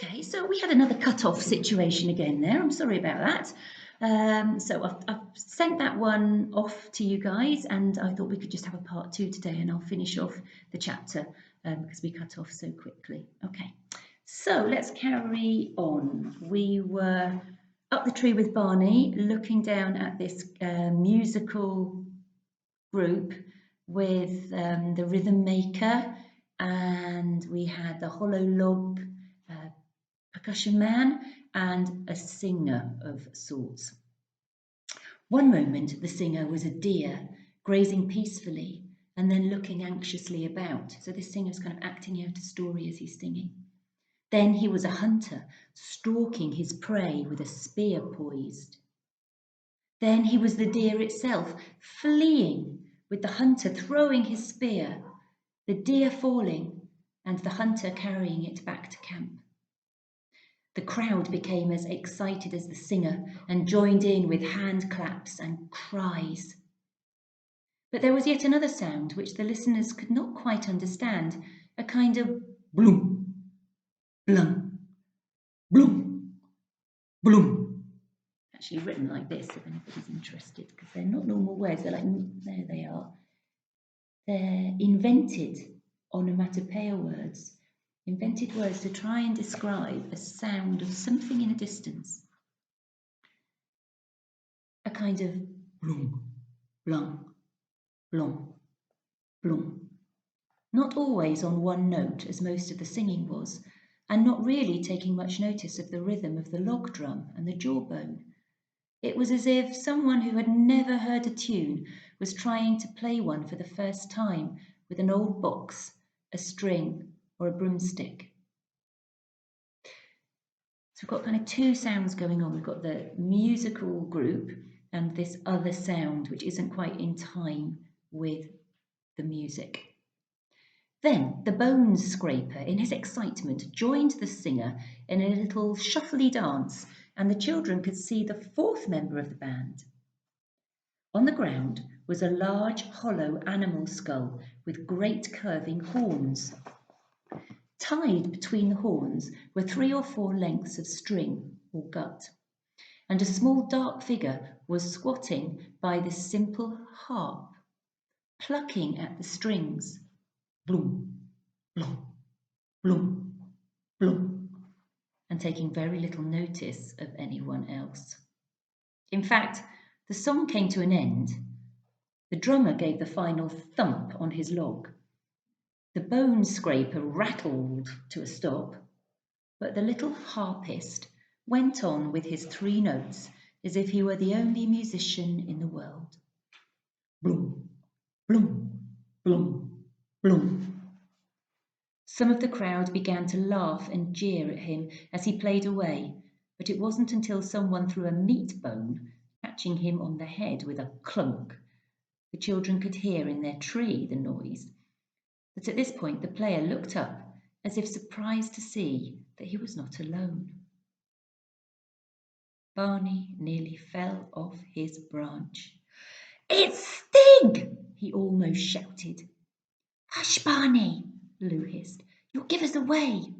Okay, so we had another cut-off situation again there. I'm sorry about that. So I've sent that one off to you guys, and I thought we could just have a part two today, and I'll finish off the chapter because we cut off so quickly. Okay, so let's carry on. We were up the tree with Barney, looking down at this musical group with the rhythm maker, and we had the hollow log percussion man and a singer of sorts. One moment the singer was a deer grazing peacefully and then looking anxiously about. So this singer's kind of acting out a story as he's singing. Then he was a hunter stalking his prey with a spear poised. Then he was the deer itself, fleeing with the hunter throwing his spear, the deer falling and the hunter carrying it back to camp. The crowd became as excited as the singer and joined in with hand claps and cries. But there was yet another sound which the listeners could not quite understand, a kind of bloom, blum, bloom, bloom. Actually written like this, if anybody's interested, because they're not normal words. They're like, there they are. They're invented onomatopoeia words. Invented words to try and describe a sound of something in a distance. A kind of blum, blum, blum, blum. Not always on one note, as most of the singing was, and not really taking much notice of the rhythm of the log drum and the jawbone. It was as if someone who had never heard a tune was trying to play one for the first time with an old box, a string, or a broomstick. So we've got kind of two sounds going on. We've got the musical group and this other sound which isn't quite in time with the music. Then the bones scraper, in his excitement, joined the singer in a little shuffly dance, and the children could see the fourth member of the band. On the ground was a large hollow animal skull with great curving horns. Tied between the horns were 3 or 4 lengths of string or gut, and a small dark figure was squatting by the simple harp, plucking at the strings. Bloom, bloom, bloom, bloom, and taking very little notice of anyone else. In fact, the song came to an end. The drummer gave the final thump on his log. The bone scraper rattled to a stop, but the little harpist went on with his 3 notes as if he were the only musician in the world. Bloom, bloom, bloom, bloom. Some of the crowd began to laugh and jeer at him as he played away, but it wasn't until someone threw a meat bone, catching him on the head with a clunk. The children could hear in their tree the noise. But at this point the player looked up as if surprised to see that he was not alone. Barney nearly fell off his branch. "It's Stig!" he almost shouted. "Hush, Barney," Lou hissed. "You'll give us away."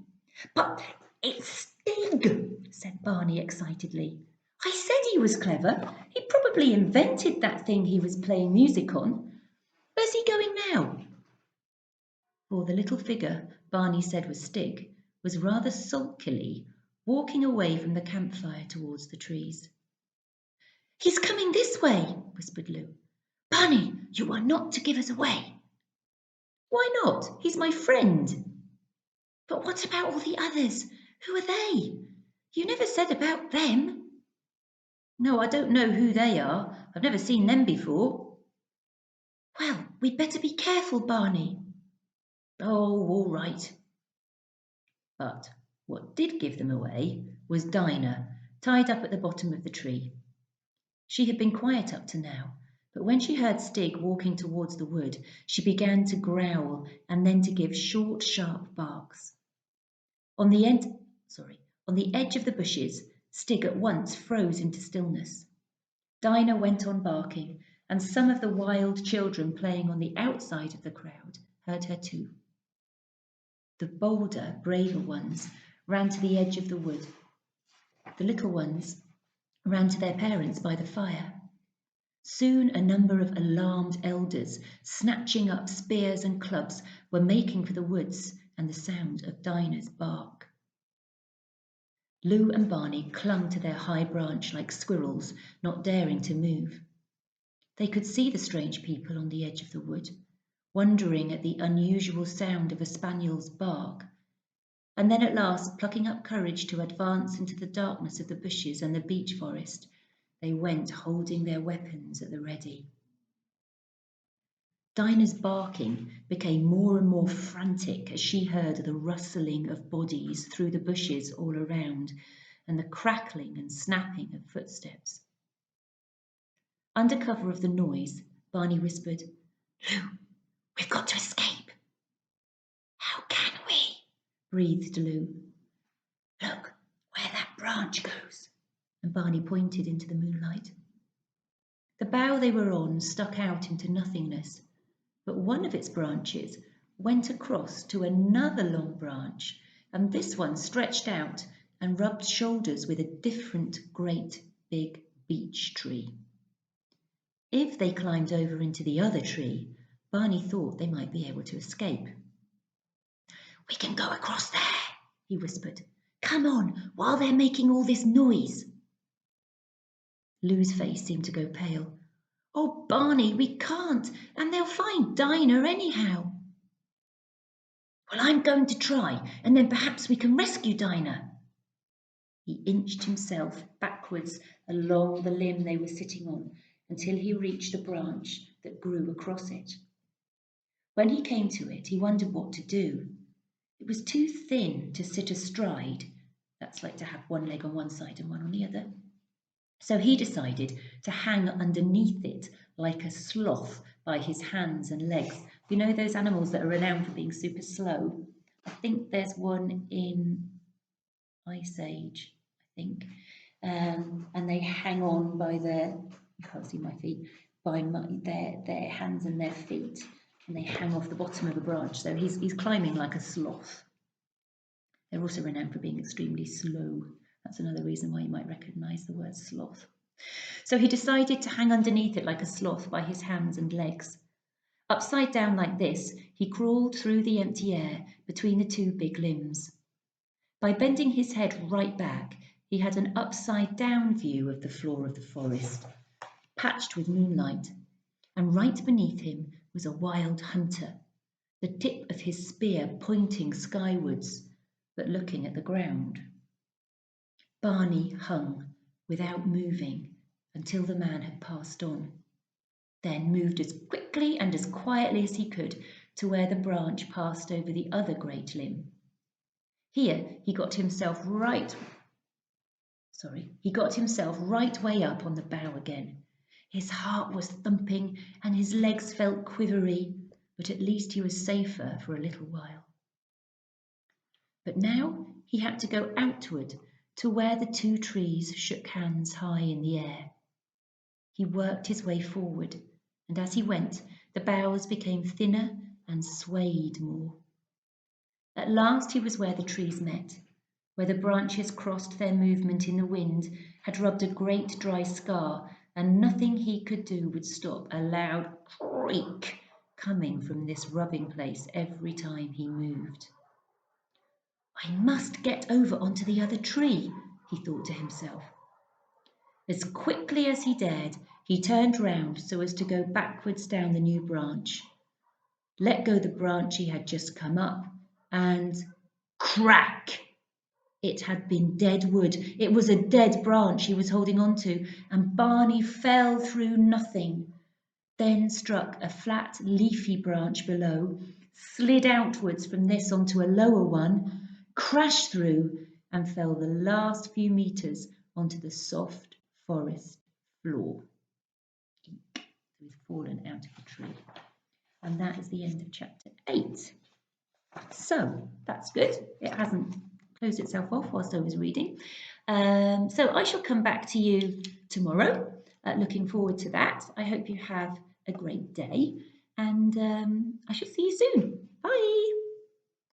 "But it's Stig," said Barney excitedly. "I said he was clever. He probably invented that thing he was playing music on. Where's he going now?" For the little figure Barney said was Stig was rather sulkily walking away from the campfire towards the trees. "He's coming this way," whispered Lou. "Barney, you are not to give us away." "Why not? He's my friend." "But what about all the others? Who are they? You never said about them." "No, I don't know who they are. I've never seen them before." "Well, we'd better be careful, Barney." "Oh, all right." But what did give them away was Dinah, tied up at the bottom of the tree. She had been quiet up to now, but when she heard Stig walking towards the wood, she began to growl and then to give short, sharp barks. On the edge of the bushes, Stig at once froze into stillness. Dinah went on barking, and some of the wild children playing on the outside of the crowd heard her too. The bolder, braver ones ran to the edge of the wood. The little ones ran to their parents by the fire. Soon a number of alarmed elders, snatching up spears and clubs, were making for the woods and the sound of Dinah's bark. Lou and Barney clung to their high branch like squirrels, not daring to move. They could see the strange people on the edge of the wood, wondering at the unusual sound of a spaniel's bark, and then at last, plucking up courage to advance into the darkness of the bushes and the beech forest, they went holding their weapons at the ready. Dinah's barking became more and more frantic as she heard the rustling of bodies through the bushes all around and the crackling and snapping of footsteps. Under cover of the noise, Barney whispered, "Lou, we've got to escape." "How can we?" breathed Lou. "Look where that branch goes." And Barney pointed into the moonlight. The bough they were on stuck out into nothingness, but one of its branches went across to another long branch, and this one stretched out and rubbed shoulders with a different great big beech tree. If they climbed over into the other tree, Barney thought they might be able to escape. "We can go across there," he whispered. "Come on, while they're making all this noise." Lou's face seemed to go pale. "Oh, Barney, we can't, and they'll find Dinah anyhow." "Well, I'm going to try, and then perhaps we can rescue Dinah." He inched himself backwards along the limb they were sitting on until he reached the branch that grew across it. When he came to it, he wondered what to do. It was too thin to sit astride. That's like to have one leg on one side and one on the other. So he decided to hang underneath it like a sloth by his hands and legs. You know those animals that are renowned for being super slow? I think there's one in Ice Age, I think. And they hang on by their, you can't see my feet, by their hands and their feet. And they hang off the bottom of a branch. So he's climbing like a sloth. They're also renowned for being extremely slow. That's another reason why you might recognise the word sloth. So he decided to hang underneath it like a sloth by his hands and legs. Upside down like this, he crawled through the empty air between the two big limbs. By bending his head right back, he had an upside down view of the floor of the forest, patched with moonlight, and right beneath him was a wild hunter, the tip of his spear pointing skywards, but looking at the ground. Barney hung without moving until the man had passed on, then moved as quickly and as quietly as he could to where the branch passed over the other great limb. Here he got himself right way up on the bough again. His heart was thumping and his legs felt quivery, but at least he was safer for a little while. But now he had to go outward to where the two trees shook hands high in the air. He worked his way forward, and as he went, the boughs became thinner and swayed more. At last he was where the trees met, where the branches crossed their movement in the wind, had rubbed a great dry scar, and nothing he could do would stop a loud creak coming from this rubbing place every time he moved. "I must get over onto the other tree," he thought to himself. As quickly as he dared, he turned round so as to go backwards down the new branch, let go the branch he had just come up, and crack! It had been dead wood. It was a dead branch he was holding on to, and Barney fell through nothing, then struck a flat, leafy branch below, slid outwards from this onto a lower one, crashed through, and fell the last few metres onto the soft forest floor. Eek, he was fallen out of the tree. And that is the end of chapter 8. So that's good. It hasn't closed itself off whilst I was reading. So I shall come back to you tomorrow. Looking forward to that. I hope you have a great day, and I shall see you soon. Bye.